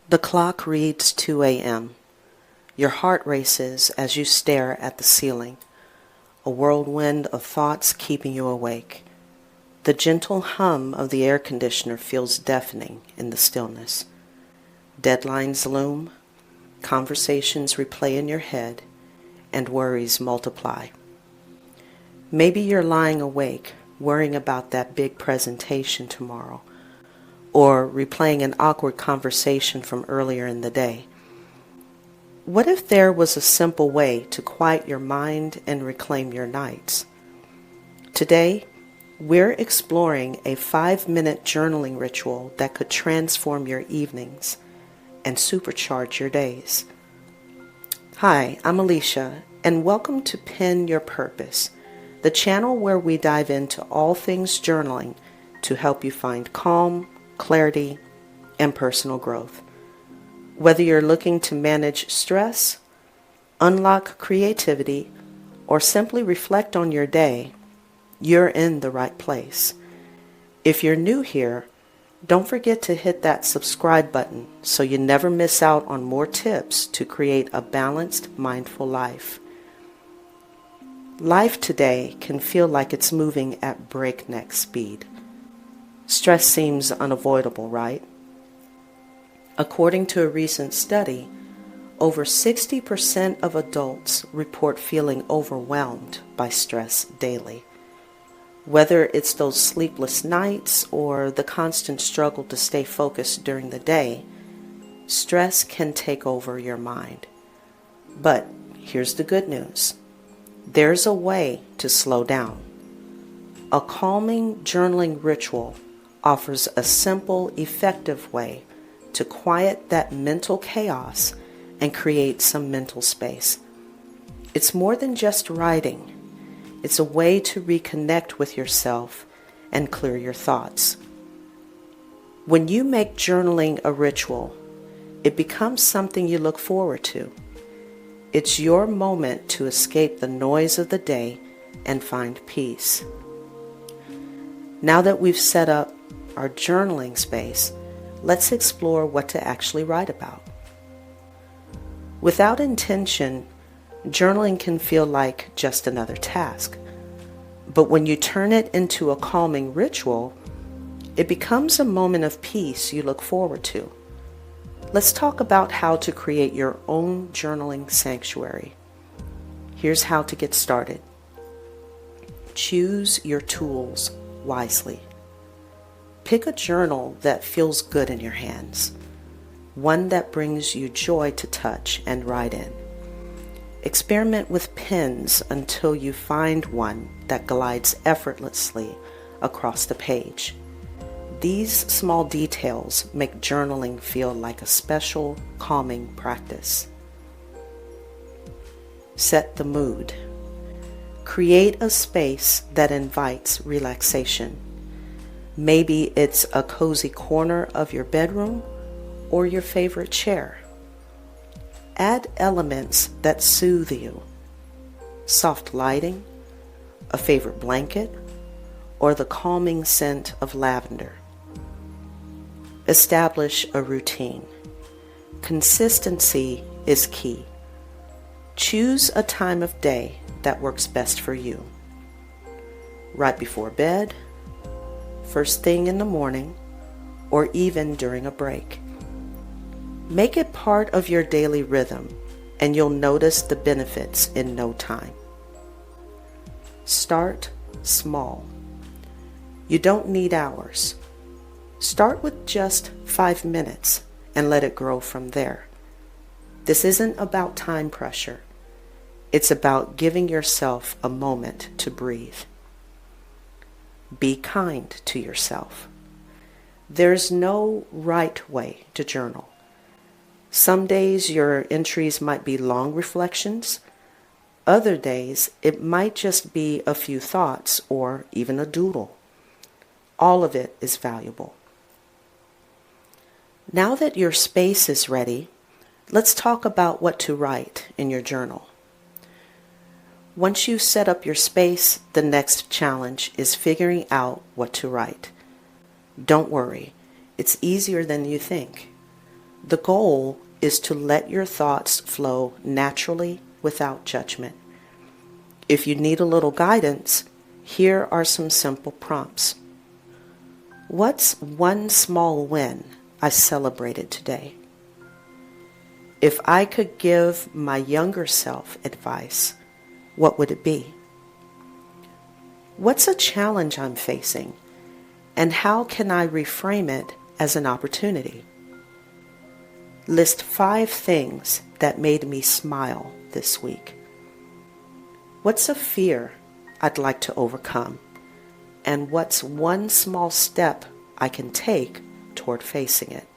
The clock reads 2 a.m. Your heart races as you stare at the ceiling, a whirlwind of thoughts keeping you awake. The gentle hum of the air conditioner feels deafening in the stillness. Deadlines loom, conversations replay in your head, and worries multiply. Maybe you're lying awake, worrying about that big presentation tomorrow, or replaying an awkward conversation from earlier in the day. What if there was a simple way to quiet your mind and reclaim your nights? Today, we're exploring a 5-minute journaling ritual that could transform your evenings and supercharge your days. Hi, I'm Alicia, and welcome to Pen Your Purpose, the channel where we dive into all things journaling to help you find calm, clarity, and personal growth. Whether you're looking to manage stress, unlock creativity, or simply reflect on your day, you're in the right place. If you're new here, don't forget to hit that subscribe button so you never miss out on more tips to create a balanced, mindful life. Life today can feel like it's moving at breakneck speed. Stress seems unavoidable, right? According to a recent study, over 60% of adults report feeling overwhelmed by stress daily. Whether it's those sleepless nights or the constant struggle to stay focused during the day, stress can take over your mind. But here's the good news. There's a way to slow down. A calming journaling ritual offers a simple, effective way to quiet that mental chaos and create some mental space. It's more than just writing. It's a way to reconnect with yourself and clear your thoughts. When you make journaling a ritual, it becomes something you look forward to. It's your moment to escape the noise of the day and find peace. Now that we've set up our journaling space, let's explore what to actually write about. Without intention, journaling can feel like just another task. But when you turn it into a calming ritual, it becomes a moment of peace you look forward to. Let's talk about how to create your own journaling sanctuary. Here's how to get started. Choose your tools wisely. Pick a journal that feels good in your hands, one that brings you joy to touch and write in. Experiment with pens until you find one that glides effortlessly across the page. These small details make journaling feel like a special, calming practice. Set the mood. Create a space that invites relaxation. Maybe it's a cozy corner of your bedroom or your favorite chair. Add elements that soothe you. Soft lighting, a favorite blanket, or the calming scent of lavender. Establish a routine. Consistency is key. Choose a time of day that works best for you. Right before bed, first thing in the morning, or even during a break. Make it part of your daily rhythm, and you'll notice the benefits in no time. Start small. You don't need hours. Start with just 5 minutes and let it grow from there. This isn't about time pressure. It's about giving yourself a moment to breathe. Be kind to yourself. There's no right way to journal. Some days your entries might be long reflections. Other days it might just be a few thoughts or even a doodle. All of it is valuable. Now that your space is ready, let's talk about what to write in your journal. Once you set up your space, the next challenge is figuring out what to write. Don't worry, it's easier than you think. The goal is to let your thoughts flow naturally without judgment. If you need a little guidance, here are some simple prompts. What's one small win I celebrated today? If I could give my younger self advice, what would it be? What's a challenge I'm facing, and how can I reframe it as an opportunity? List 5 things that made me smile this week. What's a fear I'd like to overcome? And what's one small step I can take toward facing it?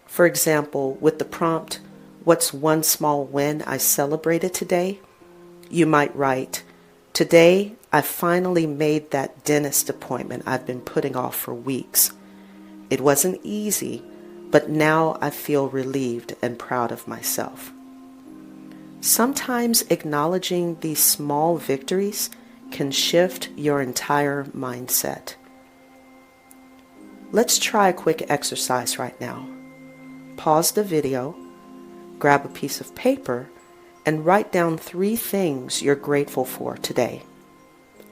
For example, with the prompt, what's one small win I celebrated today? You might write, today I finally made that dentist appointment I've been putting off for weeks. It wasn't easy, but now I feel relieved and proud of myself. Sometimes acknowledging these small victories can shift your entire mindset. Let's try a quick exercise right now. Pause the video, grab a piece of paper, and write down 3 things you're grateful for today.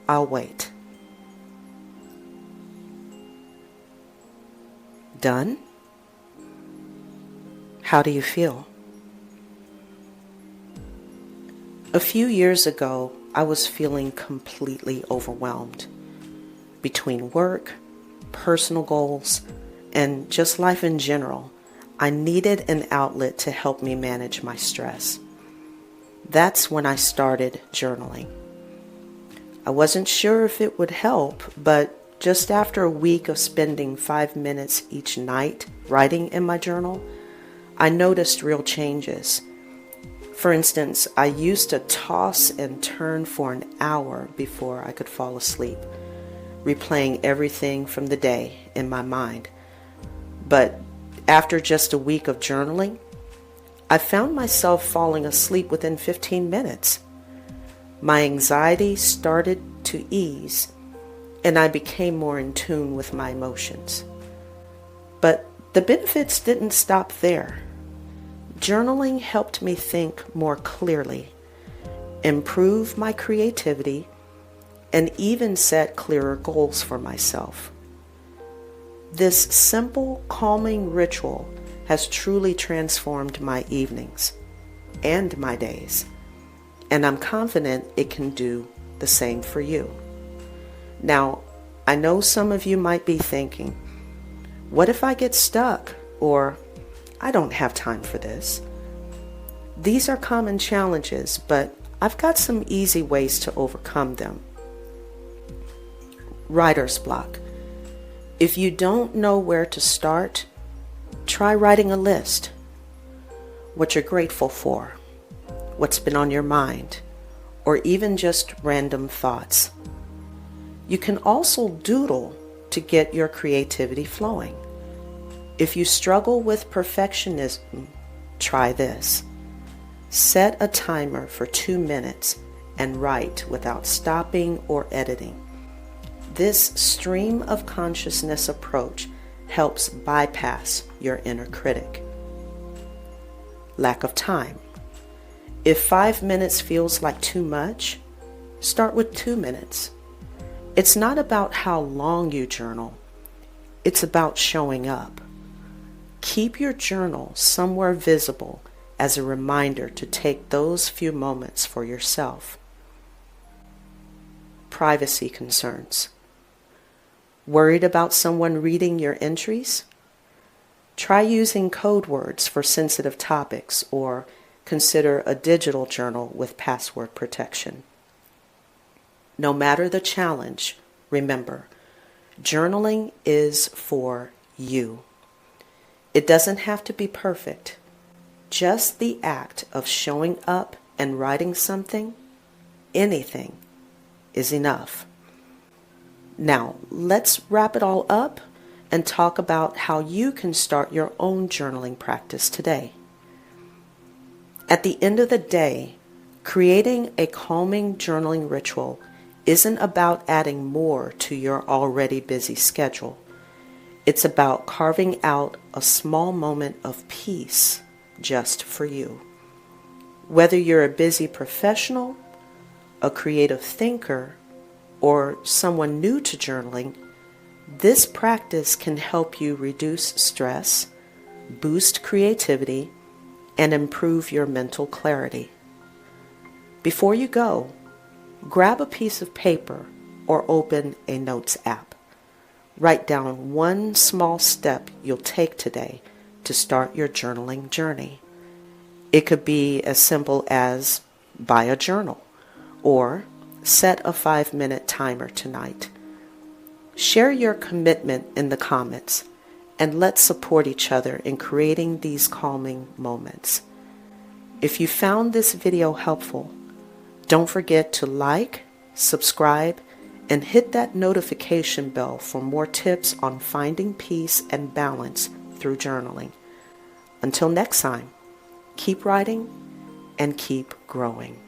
I'll wait. Done? How do you feel? A few years ago, I was feeling completely overwhelmed. Between work, personal goals, and just life in general, I needed an outlet to help me manage my stress. That's when I started journaling. I wasn't sure if it would help, but just after a week of spending 5 minutes each night writing in my journal, I noticed real changes. For instance, I used to toss and turn for an hour before I could fall asleep, replaying everything from the day in my mind. But after just a week of journaling, I found myself falling asleep within 15 minutes. My anxiety started to ease, and I became more in tune with my emotions. But the benefits didn't stop there. Journaling helped me think more clearly, improve my creativity, and even set clearer goals for myself. This simple, calming ritual has truly transformed my evenings and my days, and I'm confident it can do the same for you. Now, I know some of you might be thinking, what if I get stuck? Or, I don't have time for this. These are common challenges, but I've got some easy ways to overcome them. Writer's block. If you don't know where to start, try writing a list. What you're grateful for, what's been on your mind, or even just random thoughts. You can also doodle to get your creativity flowing. If you struggle with perfectionism, try this. Set a timer for 2 minutes and write without stopping or editing. This stream of consciousness approach helps bypass your inner critic. Lack of time. If 5 minutes feels like too much, start with 2 minutes. It's not about how long you journal. It's about showing up. Keep your journal somewhere visible as a reminder to take those few moments for yourself. Privacy concerns. Worried about someone reading your entries? Try using code words for sensitive topics, or consider a digital journal with password protection. No matter the challenge, remember, journaling is for you. It doesn't have to be perfect. Just the act of showing up and writing something, anything, is enough. Now, let's wrap it all up and talk about how you can start your own journaling practice today. At the end of the day, creating a calming journaling ritual isn't about adding more to your already busy schedule. It's about carving out a small moment of peace just for you. Whether you're a busy professional, a creative thinker, or someone new to journaling, this practice can help you reduce stress, boost creativity, and improve your mental clarity. Before you go, grab a piece of paper or open a notes app. Write down one small step you'll take today to start your journaling journey. It could be as simple as buy a journal or set a 5-minute timer tonight. Share your commitment in the comments and let's support each other in creating these calming moments. If you found this video helpful, don't forget to like, subscribe, and hit that notification bell for more tips on finding peace and balance through journaling. Until next time, keep writing and keep growing.